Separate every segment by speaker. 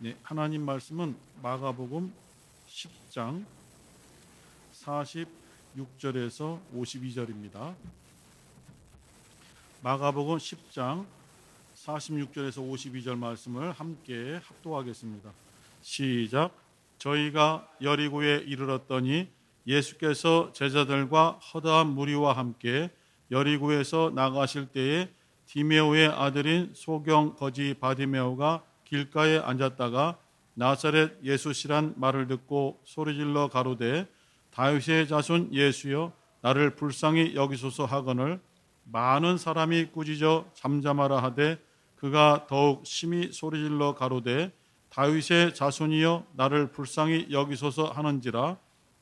Speaker 1: 네, 하나님 말씀은 마가복음 10장 46절에서 52절입니다. 마가복음 10장 46절에서 52절 말씀을 함께 합독하겠습니다. 시작. 저희가 여리고에 이르렀더니 예수께서 제자들과 허다한 무리와 함께 여리고에서 나가실 때에 디메오의 아들인 소경 거지 바디메오가 길가에 앉았다가 나사렛 예수시란 말을 듣고 소리질러 가로되 다윗의 자손 예수여 나를 불쌍히 여기소서 하거늘 많은 사람이 꾸짖어 잠잠하라 하되 그가 더욱 심히 소리질러 가로되 다윗의 자손이여 나를 불쌍히 여기소서 하는지라.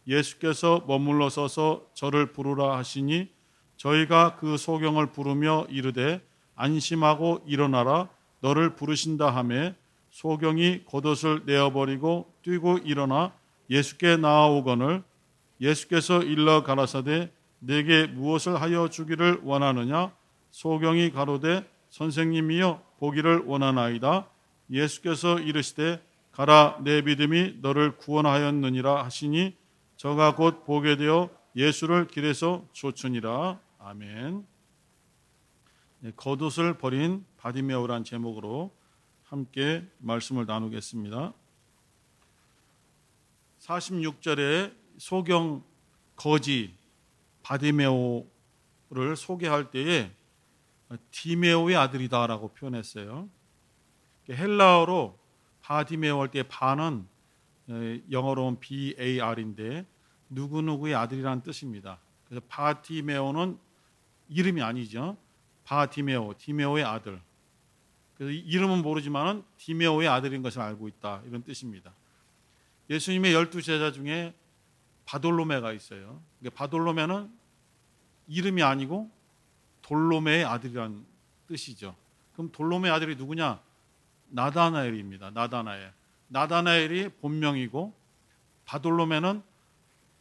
Speaker 1: 예수께서 머물러 서서 저를 부르라 하시니 저희가 그 소경을 부르며 이르되 안심하고 일어나라 너를 부르신다 하매 소경이 겉옷을 내어버리고 뛰고 일어나 예수께 나아오거늘 예수께서 일러 가라사대 내게 무엇을 하여 주기를 원하느냐. 소경이 가로되 선생님이여 보기를 원하나이다. 예수께서 이르시되 가라 내 믿음이 너를 구원하였느니라 하시니 저가 곧 보게 되어 예수를 길에서 쫓으니라. 아멘. 겉옷을 버린 바디메오란 제목으로 함께 말씀을 나누겠습니다. 46절에 소경 거지 바디메오를 소개할 때에 디메오의 아들이다라고 표현했어요. 헬라어로 바디메오 할 때 바는 영어로는 BAR인데 누구누구의 아들이라는 뜻입니다. 그래서 바디메오는 이름이 아니죠. 바디메오, 디메오의 아들. 그래서 이름은 모르지만은 디메오의 아들인 것을 알고 있다 이런 뜻입니다. 예수님의 12제자 중에 바돌로메가 있어요. 바돌로메는 이름이 아니고 돌로메의 아들이라는 뜻이죠. 그럼 돌로메의 아들이 누구냐? 나다나엘입니다. 나다나엘이 본명이고 바돌로메는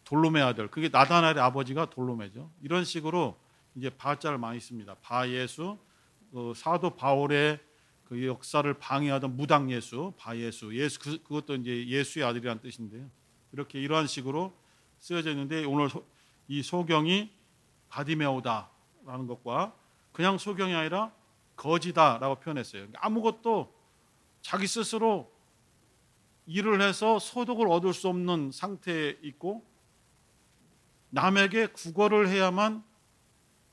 Speaker 1: 돌로메 아들. 그게 나다나엘의 아버지가 돌로메죠. 이런 식으로 이제 바자를 많이 씁니다. 바예수, 사도 바울의 그 역사를 방해하던 무당 예수, 바예수, 예수 그것도 이제 예수의 아들이라는 뜻인데요. 이렇게 이러한 식으로 쓰여져 있는데 오늘 이 소경이 바디메오다라는 것과 그냥 소경이 아니라 거지다라고 표현했어요. 아무것도 자기 스스로 일을 해서 소득을 얻을 수 없는 상태에 있고 남에게 구걸을 해야만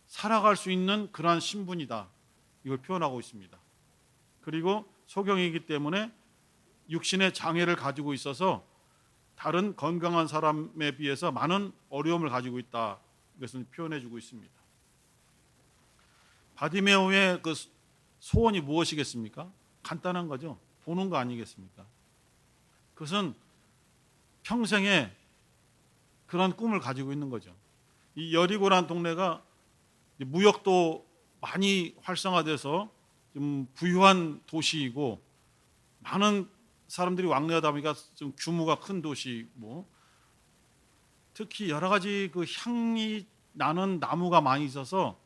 Speaker 1: 살아갈 수 있는 그러한 신분이다. 이걸 표현하고 있습니다. 그리고 소경이기 때문에 육신의 장애를 가지고 있어서 다른 건강한 사람에 비해서 많은 어려움을 가지고 있다. 이것을 표현해 주고 있습니다. 바디메오의 그 소원이 무엇이겠습니까? 간단한 거죠. 보는 거 아니겠습니까? 그것은 평생에 그런 꿈을 가지고 있는 거죠. 이 여리고라는 동네가 무역도 많이 활성화돼서 좀 부유한 도시이고 많은 사람들이 왕래하다 보니까 좀 규모가 큰 도시고 특히 여러 가지 그 향이 나는 나무가 많이 있어서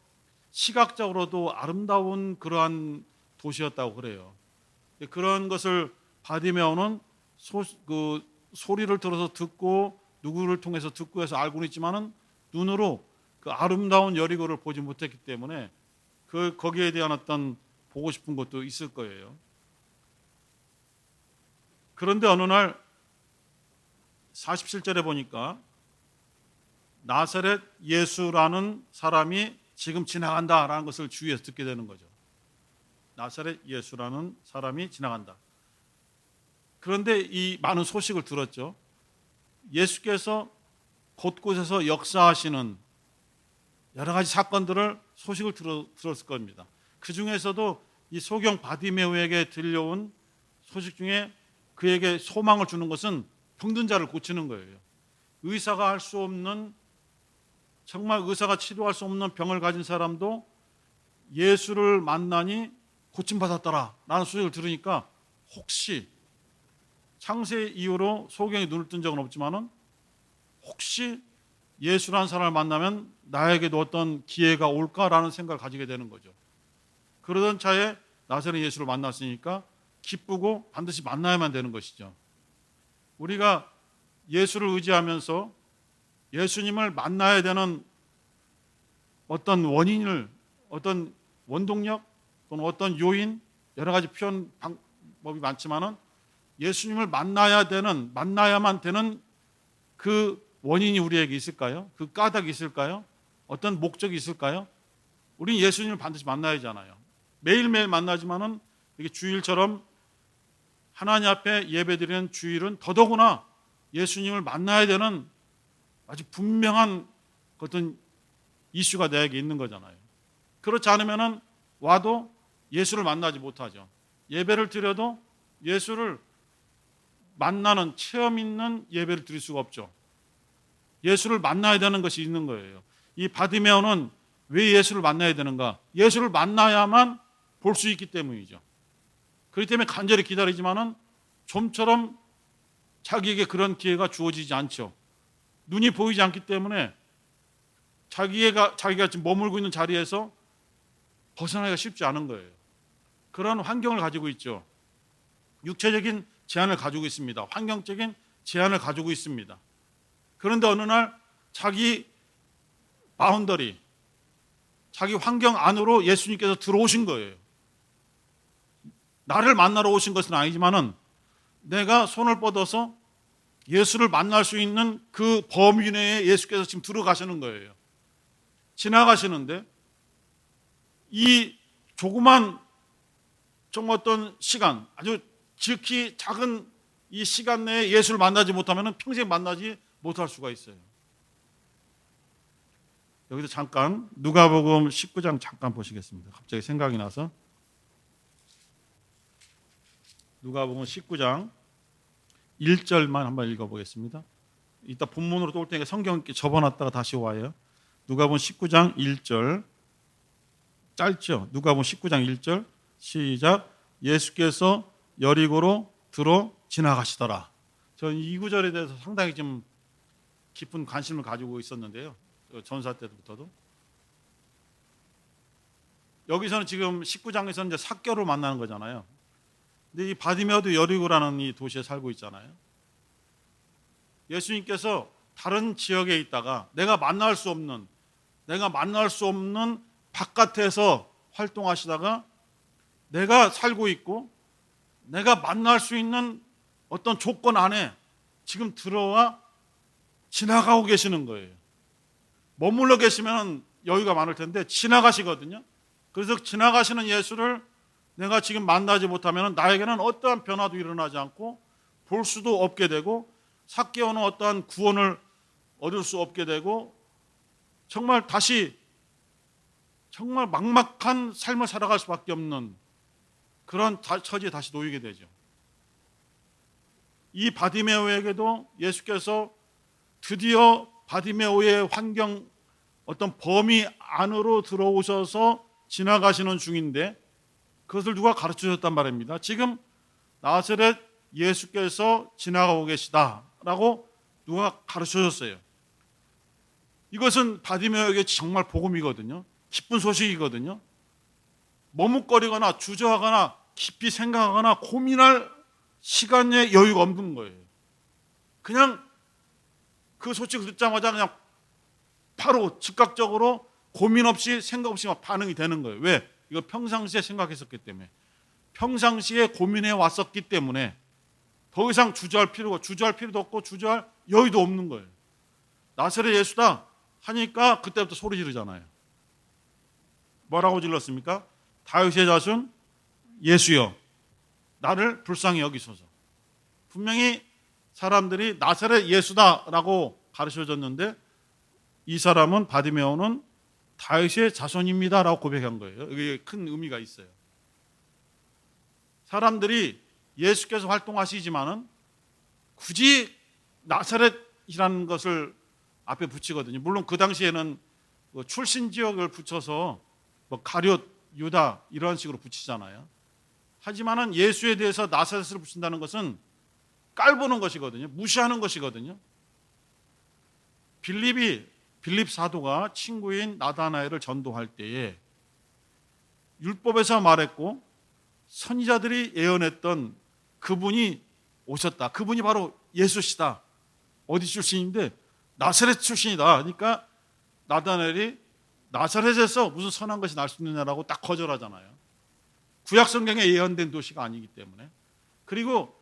Speaker 1: 시각적으로도 아름다운 그러한 도시였다고 그래요. 그런 것을 바디메오는 그 소리를 들어서 듣고 누구를 통해서 듣고 해서 알고는 있지만은 눈으로 그 아름다운 여리고를 보지 못했기 때문에 거기에 대한 어떤 보고 싶은 것도 있을 거예요. 그런데 어느 날 47절에 보니까 나사렛 예수라는 사람이 지금 지나간다라는 것을 주위에서 듣게 되는 거죠. 나사렛 예수라는 사람이 지나간다. 그런데 이 많은 소식을 들었죠. 예수께서 곳곳에서 역사하시는 여러 가지 사건들을 소식을 들었을 겁니다. 그 중에서도 이 소경 바디메오에게 들려온 소식 중에 그에게 소망을 주는 것은 병든 자를 고치는 거예요. 의사가 할 수 없는 정말 의사가 치료할 수 없는 병을 가진 사람도 예수를 만나니 고침받았더라 라는 소식을 들으니까 혹시 창세 이후로 소경이 눈을 뜬 적은 없지만은 혹시 예수라는 사람을 만나면 나에게도 어떤 기회가 올까라는 생각을 가지게 되는 거죠. 그러던 차에 나사렛 예수를 만났으니까 기쁘고 반드시 만나야만 되는 것이죠. 우리가 예수를 의지하면서 예수님을 만나야 되는 어떤 원인을, 어떤 원동력 또는 어떤 요인, 여러 가지 표현 방법이 많지만은 예수님을 만나야만 되는 그 원인이 우리에게 있을까요? 그 까닭이 있을까요? 어떤 목적이 있을까요? 우리는 예수님을 반드시 만나야 하잖아요. 매일매일 만나지만은 이게 주일처럼 하나님 앞에 예배드리는 주일은 더더구나 예수님을 만나야 되는 아주 분명한 어떤 이슈가 내게 있는 거잖아요. 그렇지 않으면은 와도 예수를 만나지 못하죠. 예배를 드려도 예수를 만나는 체험 있는 예배를 드릴 수가 없죠. 예수를 만나야 되는 것이 있는 거예요. 이 바디메오는 왜 예수를 만나야 되는가? 예수를 만나야만 볼 수 있기 때문이죠. 그렇기 때문에 간절히 기다리지만은 좀처럼 자기에게 그런 기회가 주어지지 않죠. 눈이 보이지 않기 때문에 자기가 지금 머물고 있는 자리에서 벗어나기가 쉽지 않은 거예요. 그런 환경을 가지고 있죠. 육체적인 제한을 가지고 있습니다. 환경적인 제한을 가지고 있습니다. 그런데 어느 날 자기 바운더리, 자기 환경 안으로 예수님께서 들어오신 거예요. 나를 만나러 오신 것은 아니지만은 내가 손을 뻗어서 예수를 만날 수 있는 그 범위 내에 예수께서 지금 들어가시는 거예요. 지나가시는데 이 조그만 정말 어떤 시간, 아주 지극히 작은 이 시간 내에 예수를 만나지 못하면 평생 만나지 못할 수가 있어요. 여기서 잠깐 누가복음 19장 잠깐 보시겠습니다. 갑자기 생각이 나서 누가복음 19장 1절만 한번 읽어보겠습니다. 이따 본문으로 또 올 테니까 성경 이렇게 접어놨다가 다시 와요. 누가복음 19장 1절 짧죠? 누가복음 19장 1절 시작. 예수께서 여리고로 들어 지나가시더라. 저는 이 구절에 대해서 상당히 좀 깊은 관심을 가지고 있었는데요. 전사 때부터도. 여기서는 지금 19장에서는 이제 삭개를 만나는 거잖아요. 근데 이 바디메오도 여리고라는 이 도시에 살고 있잖아요. 예수님께서 다른 지역에 있다가 내가 만날 수 없는 바깥에서 활동하시다가 내가 살고 있고 내가 만날 수 있는 어떤 조건 안에 지금 들어와 지나가고 계시는 거예요. 머물러 계시면 여유가 많을 텐데 지나가시거든요. 그래서 지나가시는 예수를 내가 지금 만나지 못하면 나에게는 어떠한 변화도 일어나지 않고 볼 수도 없게 되고 삭개오는 어떠한 구원을 얻을 수 없게 되고 정말 막막한 삶을 살아갈 수밖에 없는 그런 처지에 다시 놓이게 되죠. 이 바디메오에게도 예수께서 드디어 바디메오의 환경 어떤 범위 안으로 들어오셔서 지나가시는 중인데 그것을 누가 가르쳐 줬단 말입니다. 지금 나사렛 예수께서 지나가고 계시다라고 누가 가르쳐 줬어요. 이것은 바디메오에게 정말 복음이거든요. 기쁜 소식이거든요. 머뭇거리거나 주저하거나 깊이 생각하거나 고민할 시간의 여유가 없는 거예요. 그냥 그 소식을 듣자마자 그냥 바로 즉각적으로 고민 없이 생각 없이 막 반응이 되는 거예요. 왜? 이거 평상시에 생각했었기 때문에, 평상시에 고민해 왔었기 때문에 더 이상 주저할 필요도 없고 주저할 여유도 없는 거예요. 나사렛 예수다 하니까 그때부터 소리 지르잖아요. 뭐라고 질렀습니까? 다윗의 자손 예수여 나를 불쌍히 여기소서. 분명히 사람들이 나사렛 예수다라고 가르쳐줬는데 이 사람은 바디메오는 다윗의 자손입니다라고 고백한 거예요. 이게 큰 의미가 있어요. 사람들이 예수께서 활동하시지만은 굳이 나사렛이라는 것을 앞에 붙이거든요. 물론 그 당시에는 출신 지역을 붙여서 가룟, 유다 이런 식으로 붙이잖아요. 하지만은 예수에 대해서 나사렛을 붙인다는 것은 깔보는 것이거든요. 무시하는 것이거든요. 빌립 사도가 친구인 나다나엘을 전도할 때에 율법에서 말했고 선지자들이 예언했던 그분이 오셨다. 그분이 바로 예수시다. 어디 출신인데? 나사렛 출신이다. 그러니까 나다나엘이 나사렛에서 무슨 선한 것이 날 수 있느냐라고 딱 거절하잖아요. 구약 성경에 예언된 도시가 아니기 때문에. 그리고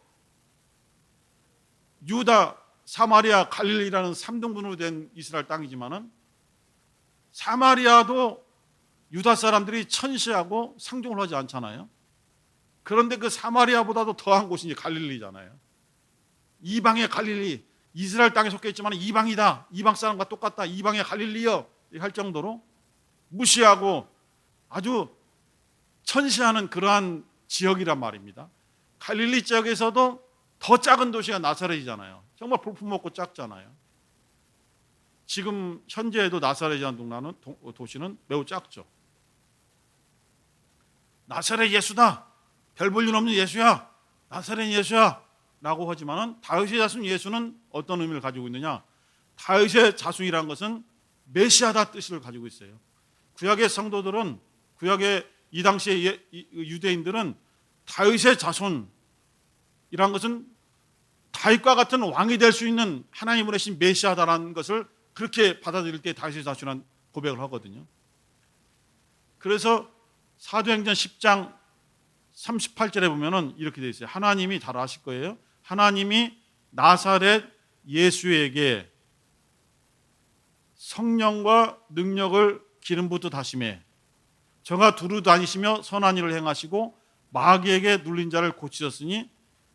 Speaker 1: 유다, 사마리아, 갈릴리라는 3등분으로 된 이스라엘 땅이지만은 사마리아도 유다 사람들이 천시하고 상종을 하지 않잖아요. 그런데 그 사마리아보다도 더한 곳이 이제 갈릴리잖아요. 이방의 갈릴리, 이스라엘 땅에 속해 있지만 이방이다, 이방 사람과 똑같다, 이방의 갈릴리여 할 정도로 무시하고 아주 천시하는 그러한 지역이란 말입니다. 갈릴리 지역에서도 더 작은 도시가 나사렛이잖아요. 정말 볼품없고 작잖아요. 지금 현재에도 나사렛이라는 도시는 매우 작죠. 나사렛 예수다, 별 볼 일 없는 예수야, 나사렛 예수야 라고 하지만 다윗의 자손 예수는 어떤 의미를 가지고 있느냐? 다윗의 자손이라는 것은 메시아다 뜻을 가지고 있어요. 구약의 성도들은, 구약의 이 당시의 유대인들은 다윗의 자손이란 것은 다윗과 같은 왕이 될 수 있는 하나님을 보내신 메시아다라는 것을 그렇게 받아들일 때 다윗의 자손이라는 고백을 하거든요. 그래서 사도행전 10장 38절에 보면은 이렇게 되어 있어요. 하나님이 잘 아실 거예요. 하나님이 나사렛 예수에게 성령과 능력을 기름 붓듯 하시매 저가 두루 다니시며 선한 일을 행하시고 마귀에게 눌린 자를 고치셨으니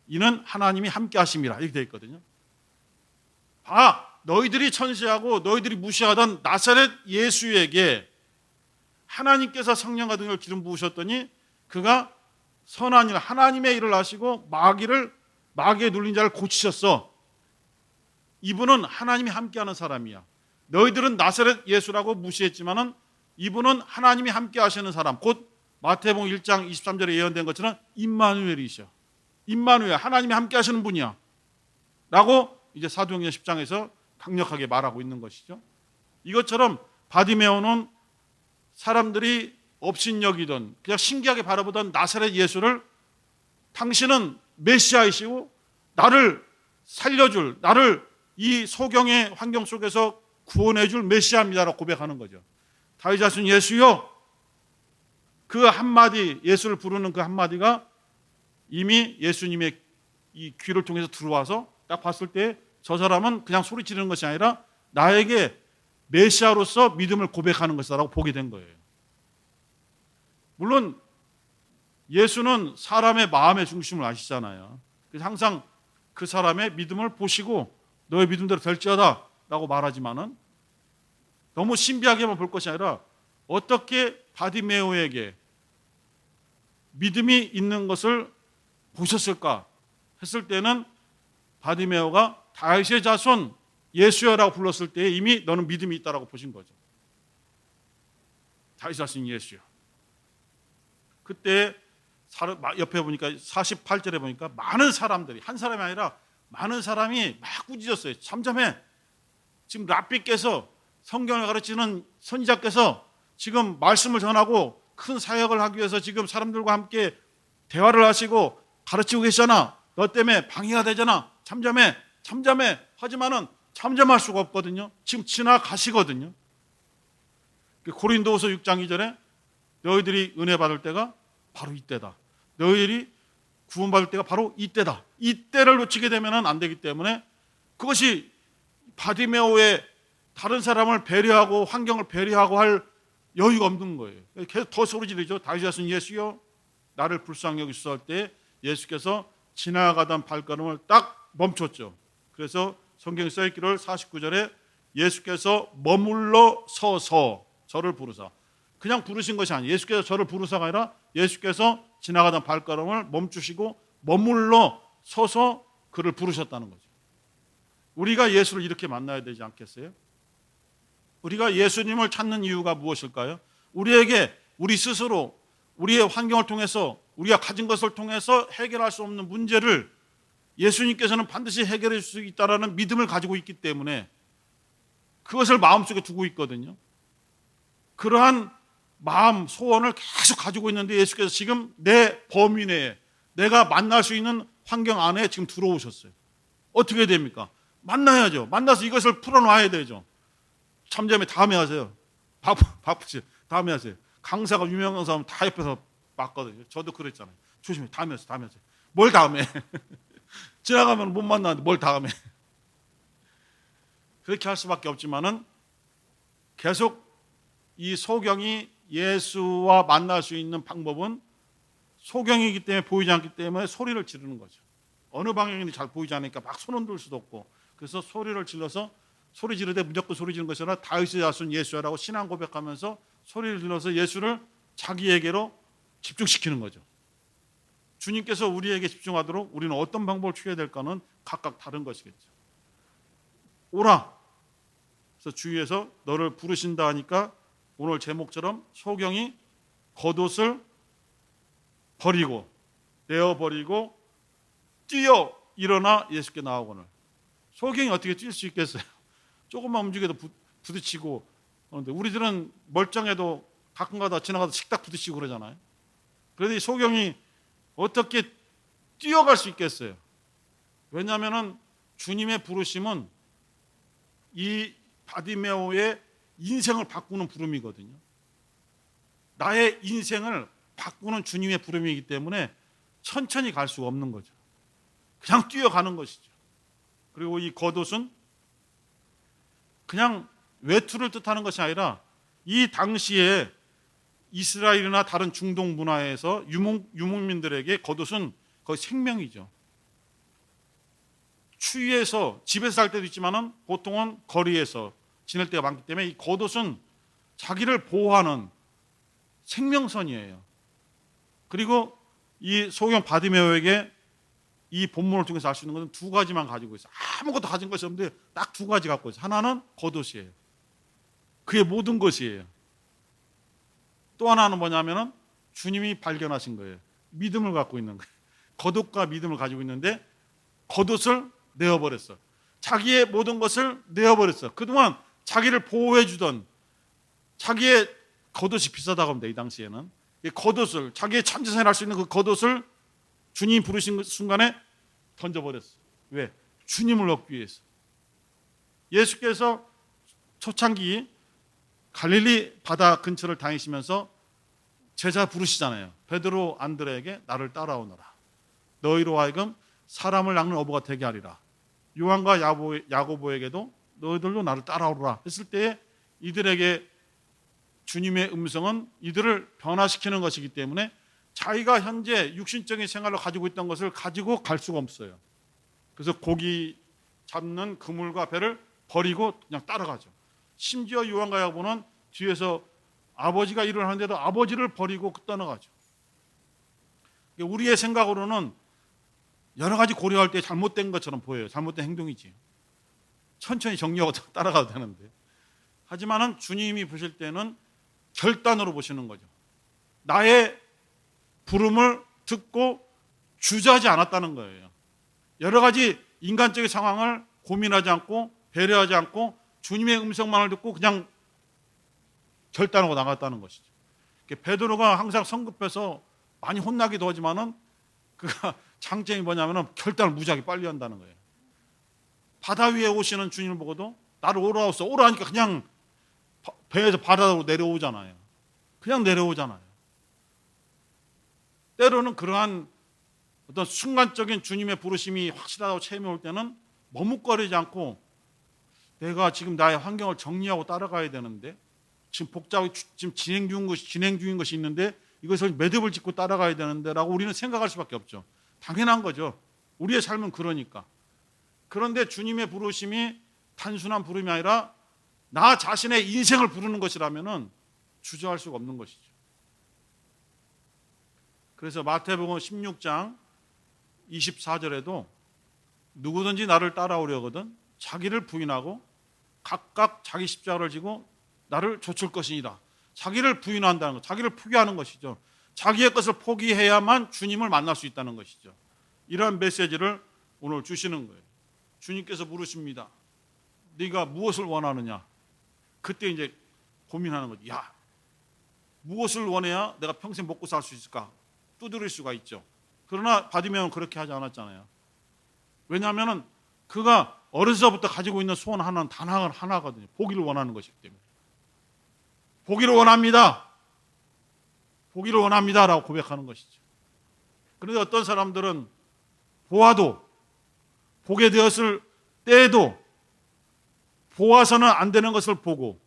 Speaker 1: 이는 하나님이 함께 하심이라 이렇게 되어 있거든요. 너희들이 천시하고 너희들이 무시하던 나사렛 예수에게 하나님께서 성령과 능력을 기름 부으셨더니 그가 선한 일, 하나님의 일을 하시고 마귀에 눌린 자를 고치셨어. 이분은 하나님이 함께하는 사람이야. 너희들은 나사렛 예수라고 무시했지만은 이분은 하나님이 함께 하시는 사람, 곧 마태복음 1장 23절에 예언된 것처럼 임마누엘이셔. 임마누엘, 하나님이 함께 하시는 분이야 라고 이제 사도행전 10장에서 강력하게 말하고 있는 것이죠. 이것처럼 바디메오는 사람들이 업신여기던 그냥 신기하게 바라보던 나사렛 예수를 당신은 메시아이시고 나를 살려줄, 나를 이 소경의 환경 속에서 구원해줄 메시아입니다라고 고백하는 거죠. 다윗 자손 예수요, 그 한마디, 예수를 부르는 그 한마디가 이미 예수님의 이 귀를 통해서 들어와서 딱 봤을 때 저 사람은 그냥 소리 지르는 것이 아니라 나에게 메시아로서 믿음을 고백하는 것이라고 보게 된 거예요. 물론 예수는 사람의 마음의 중심을 아시잖아요. 그래서 항상 그 사람의 믿음을 보시고 너의 믿음대로 될지어다 라고 말하지만은 너무 신비하게만 볼 것이 아니라 어떻게 바디메오에게 믿음이 있는 것을 보셨을까 했을 때는 바디메오가 다윗의 자손 예수여라고 불렀을 때 이미 너는 믿음이 있다라고 보신 거죠. 다윗의 자손 예수여. 그때 옆에 보니까 48절에 보니까 많은 사람들이, 한 사람이 아니라 많은 사람이 막 꾸짖었어요. 잠잠해. 지금 랍비께서, 성경을 가르치는 선지자께서 지금 말씀을 전하고 큰 사역을 하기 위해서 지금 사람들과 함께 대화를 하시고 가르치고 계시잖아. 너 때문에 방해가 되잖아. 잠잠해. 잠잠해. 하지만은 잠잠할 수가 없거든요. 지금 지나가시거든요. 고린도후서 6장 2절에 너희들이 은혜 받을 때가 바로 이때다. 너희들이 구원받을 때가 바로 이때다. 이때를 놓치게 되면 안 되기 때문에 그것이 바디메오의 다른 사람을 배려하고 환경을 배려하고 할 여유가 없는 거예요. 계속 더 소리 지르죠. 다윗의 자손 예수여, 나를 불쌍히 여기소서 할 때 예수께서 지나가던 발걸음을 딱 멈췄죠. 그래서 성경에 써있기를 49절에 예수께서 머물러 서서 저를 부르사, 그냥 부르신 것이 아니에요. 예수께서 저를 부르사가 아니라 예수께서 지나가던 발걸음을 멈추시고 머물러 서서 그를 부르셨다는 거죠. 우리가 예수를 이렇게 만나야 되지 않겠어요? 우리가 예수님을 찾는 이유가 무엇일까요? 우리에게 우리 스스로 우리의 환경을 통해서 우리가 가진 것을 통해서 해결할 수 없는 문제를 예수님께서는 반드시 해결해 줄 수 있다는 믿음을 가지고 있기 때문에 그것을 마음속에 두고 있거든요. 그러한 마음 소원을 계속 가지고 있는데 예수께서 지금 내 범위 내에 내가 만날 수 있는 환경 안에 지금 들어오셨어요. 어떻게 됩니까? 만나야죠. 만나서 이것을 풀어놔야 되죠. 잠잠에 다음에 하세요. 바쁘지. 다음에 하세요. 강사가 유명한 강사 하면 다 옆에서 맞거든요. 저도 그랬잖아요. 조심해. 다음에 하세요. 다음에 하세요. 뭘 다음에? 지나가면 못 만나는데 뭘 다음에? 그렇게 할 수밖에 없지만은 계속 이 소경이 예수와 만날 수 있는 방법은 소경이기 때문에 보이지 않기 때문에 소리를 지르는 거죠. 어느 방향인지 잘 보이지 않으니까 막 손 흔들 수도 없고, 그래서 소리를 질러서 소리 지르되 무조건 소리 지르는 것이 아니라 다윗의 자손 예수야라고 신앙 고백하면서 소리를 질러서 예수를 자기에게로 집중시키는 거죠. 주님께서 우리에게 집중하도록 우리는 어떤 방법을 취해야 될까는 각각 다른 것이겠죠. 오라. 그래서 주위에서 너를 부르신다 하니까 오늘 제목처럼 소경이 겉옷을 버리고 내어버리고 뛰어 일어나 예수께 나오거늘. 소경이 어떻게 뛸 수 있겠어요? 조금만 움직여도 부딪히고. 그런데 우리들은 멀쩡해도 가끔가다 지나가다 식탁 부딪히고 그러잖아요. 그런데 이 소경이 어떻게 뛰어갈 수 있겠어요? 왜냐하면 주님의 부르심은 이 바디메오의 인생을 바꾸는 부름이거든요. 나의 인생을 바꾸는 주님의 부름이기 때문에 천천히 갈 수가 없는 거죠. 그냥 뛰어가는 것이죠. 그리고 이 겉옷은 그냥 외투를 뜻하는 것이 아니라 이 당시에 이스라엘이나 다른 중동 문화에서 유목민들에게 겉옷은 거의 생명이죠. 추위에서 집에서 살 때도 있지만은 보통은 거리에서 지낼 때가 많기 때문에 이 겉옷은 자기를 보호하는 생명선이에요. 그리고 이 소경 바디메오에게 이 본문을 통해서 알 수 있는 것은 두 가지만 가지고 있어요. 아무것도 가진 것이 없는데 딱 두 가지 갖고 있어요. 하나는 겉옷이에요. 그의 모든 것이에요. 또 하나는 뭐냐면은 주님이 발견하신 거예요. 믿음을 갖고 있는 거예요. 겉옷과 믿음을 가지고 있는데 겉옷을 내어버렸어. 자기의 모든 것을 내어버렸어. 그동안 자기를 보호해 주던 자기의 겉옷이 비싸다고 합니다. 이 당시에는 이 겉옷을 자기의 참전을 할 수 있는 그 겉옷을 주님이 부르신 순간에 던져버렸어. 왜? 주님을 얻기 위해서. 예수께서 초창기 갈릴리 바다 근처를 다니시면서 제자 부르시잖아요. 베드로 안드레에게 나를 따라오너라. 너희로 하여금 사람을 낚는 어부가 되게 하리라. 요한과 야고보에게도 너희들도 나를 따라오라 했을 때에 이들에게 주님의 음성은 이들을 변화시키는 것이기 때문에 자기가 현재 육신적인 생활을 가지고 있던 것을 가지고 갈 수가 없어요. 그래서 고기 잡는 그물과 배를 버리고 그냥 따라가죠. 심지어 요한과 야고보는 뒤에서 아버지가 일을 하는데도 아버지를 버리고 떠나가죠. 우리의 생각으로는 여러 가지 고려할 때 잘못된 것처럼 보여요. 잘못된 행동이지. 천천히 정리하고 따라가도 되는데. 하지만은 주님이 보실 때는 결단으로 보시는 거죠. 나의 부름을 듣고 주저하지 않았다는 거예요. 여러 가지 인간적인 상황을 고민하지 않고 배려하지 않고 주님의 음성만을 듣고 그냥 결단하고 나갔다는 것이죠. 베드로가 항상 성급해서 많이 혼나기도 하지만은 그가 장점이 뭐냐면은 결단을 무지하게 빨리 한다는 거예요. 바다 위에 오시는 주님을 보고도 나를 오라 했어. 오라 하니까 그냥 배에서 바다로 내려오잖아요. 그냥 내려오잖아요. 때로는 그러한 어떤 순간적인 주님의 부르심이 확실하다고 체험해 올 때는 머뭇거리지 않고 내가 지금 나의 환경을 정리하고 따라가야 되는데 지금 복잡하게 지금 진행 중인 것이 있는데 이것을 매듭을 짓고 따라가야 되는데라고 우리는 생각할 수밖에 없죠. 당연한 거죠. 우리의 삶은 그러니까. 그런데 주님의 부르심이 단순한 부름이 아니라 나 자신의 인생을 부르는 것이라면은 주저할 수가 없는 것이죠. 그래서 마태복음 16장 24절에도 누구든지 나를 따라오려거든 자기를 부인하고 각각 자기 십자가를 지고 나를 좇을 것이니라. 자기를 부인한다는 것, 자기를 포기하는 것이죠. 자기의 것을 포기해야만 주님을 만날 수 있다는 것이죠. 이러한 메시지를 오늘 주시는 거예요. 주님께서 물으십니다. 네가 무엇을 원하느냐? 그때 이제 고민하는 거죠. 야, 무엇을 원해야 내가 평생 먹고 살 수 있을까 두드릴 수가 있죠. 그러나 바디메오는 그렇게 하지 않았잖아요. 왜냐하면 그가 어려서부터 가지고 있는 소원 하나는 단 하나거든요. 보기를 원하는 것이기 때문에. 보기를 원합니다. 보기를 원합니다라고 고백하는 것이죠. 그런데 어떤 사람들은 보아도, 보게 되었을 때에도 보아서는 안 되는 것을 보고,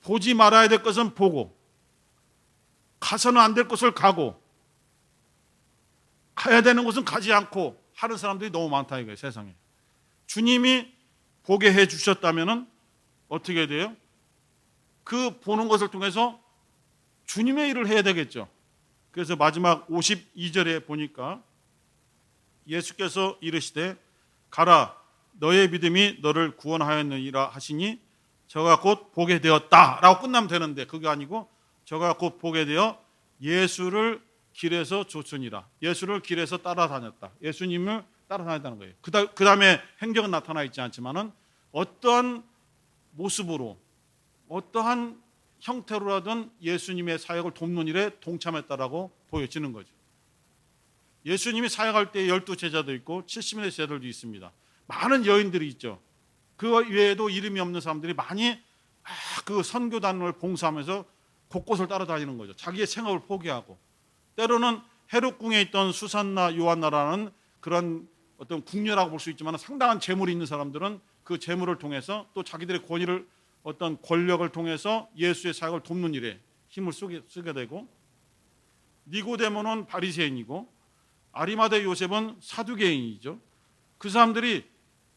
Speaker 1: 보지 말아야 될 것은 보고, 가서는 안 될 곳을 가고, 가야 되는 곳은 가지 않고 하는 사람들이 너무 많다 이거예요, 세상에. 주님이 보게 해 주셨다면 어떻게 돼요? 그 보는 것을 통해서 주님의 일을 해야 되겠죠. 그래서 마지막 52절에 보니까 예수께서 이르시되 가라 너의 믿음이 너를 구원하였느니라 하시니 저가 곧 보게 되었다라고 끝나면 되는데 그게 아니고 저가 곧 보게 되어 예수를 길에서 쫓으니라. 예수를 길에서 따라다녔다. 예수님을 따라다녔다는 거예요. 그 다음에 행적은 나타나 있지 않지만은 어떠한 모습으로 어떠한 형태로라든 예수님의 사역을 돕는 일에 동참했다라고 보여지는 거죠. 예수님이 사역할 때 12제자도 있고 70인의 제자들도 있습니다. 많은 여인들이 있죠. 그 외에도 이름이 없는 사람들이 많이 그 선교단을 봉사하면서 곳곳을 따라다니는 거죠. 자기의 생업을 포기하고 때로는 헤롯궁에 있던 수산나 요한나라는 그런 어떤 궁녀라고 볼 수 있지만 상당한 재물이 있는 사람들은 그 재물을 통해서 또 자기들의 권위를 어떤 권력을 통해서 예수의 사역을 돕는 일에 힘을 쓰게 되고 니고데모는 바리새인이고 아리마대 요셉은 사두개인이죠. 그 사람들이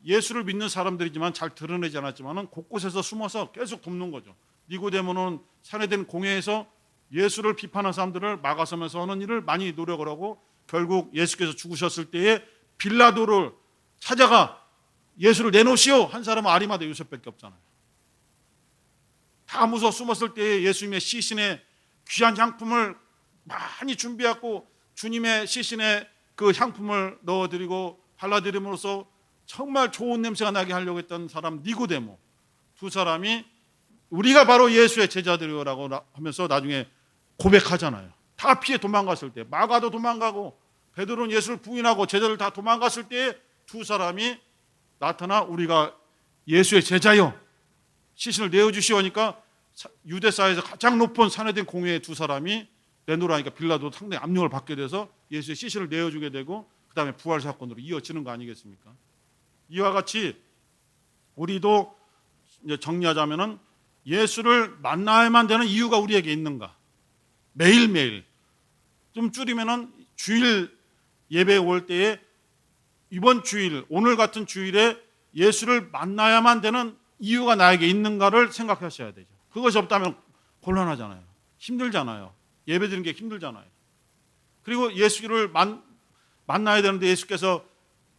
Speaker 1: 예수를 믿는 사람들이지만 잘 드러내지 않았지만 곳곳에서 숨어서 계속 돕는 거죠. 니고데모는 산헤드린 공회에서 예수를 비판한 사람들을 막아서면서 하는 일을 많이 노력을 하고 결국 예수께서 죽으셨을 때에 빌라도를 찾아가 예수를 내놓으시오 한 사람은 아리마대 요셉밖에 없잖아요. 다 무서워 숨었을 때에 예수님의 시신에 귀한 향품을 많이 준비하고 주님의 시신에 그 향품을 넣어드리고 발라드림으로써 정말 좋은 냄새가 나게 하려고 했던 사람 니고데모 두 사람이 우리가 바로 예수의 제자들이라고 하면서 나중에 고백하잖아요. 다 피해 도망갔을 때 마가도 도망가고 베드로는 예수를 부인하고 제자들 다 도망갔을 때 두 사람이 나타나 우리가 예수의 제자요 시신을 내어주시오 하니까 유대사에서 가장 높은 산헤드린 공회의 두 사람이 내놓으라니까 빌라도 상당히 압력을 받게 돼서 예수의 시신을 내어주게 되고 그 다음에 부활 사건으로 이어지는 거 아니겠습니까? 이와 같이 우리도 이제 정리하자면은 예수를 만나야만 되는 이유가 우리에게 있는가? 매일매일 좀 줄이면은 주일 예배에 올 때에 이번 주일 오늘 같은 주일에 예수를 만나야만 되는 이유가 나에게 있는가를 생각하셔야 되죠. 그것이 없다면 곤란하잖아요. 힘들잖아요. 예배 드리는 게 힘들잖아요. 그리고 예수를 만나야 되는데 예수께서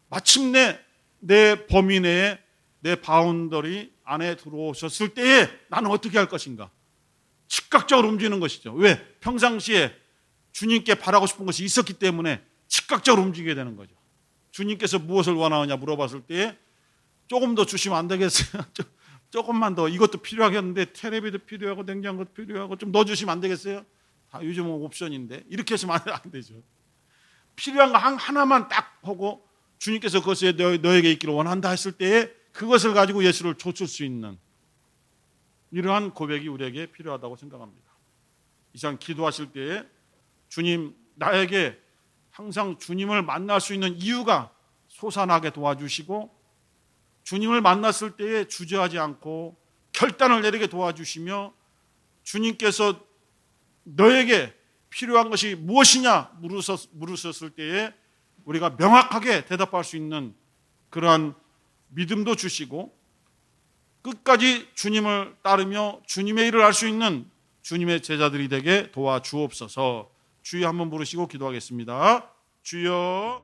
Speaker 1: 마침내 내 범위 내에 내 바운더리 안에 들어오셨을 때에 나는 어떻게 할 것인가? 즉각적으로 움직이는 것이죠. 왜? 평상시에 주님께 바라고 싶은 것이 있었기 때문에 즉각적으로 움직이게 되는 거죠. 주님께서 무엇을 원하느냐 물어봤을 때에 조금 더 주시면 안 되겠어요? 조금만 더 이것도 필요하겠는데 텔레비도 필요하고 냉장고도 필요하고 좀 넣어주시면 안 되겠어요? 다 요즘은 옵션인데 이렇게 해서는 안 되죠. 필요한 거 하나만 딱 하고 주님께서 그것에 너에게 있기를 원한다 했을 때에 그것을 가지고 예수를 좇을 수 있는 이러한 고백이 우리에게 필요하다고 생각합니다. 이상 기도하실 때에 주님 나에게 항상 주님을 만날 수 있는 이유가 솟아나게 도와주시고 주님을 만났을 때에 주저하지 않고 결단을 내리게 도와주시며 주님께서 너에게 필요한 것이 무엇이냐 물으셨을 때에 우리가 명확하게 대답할 수 있는 그러한 믿음도 주시고 끝까지 주님을 따르며 주님의 일을 할 수 있는 주님의 제자들이 되게 도와주옵소서. 주여 한번 부르시고 기도하겠습니다. 주여.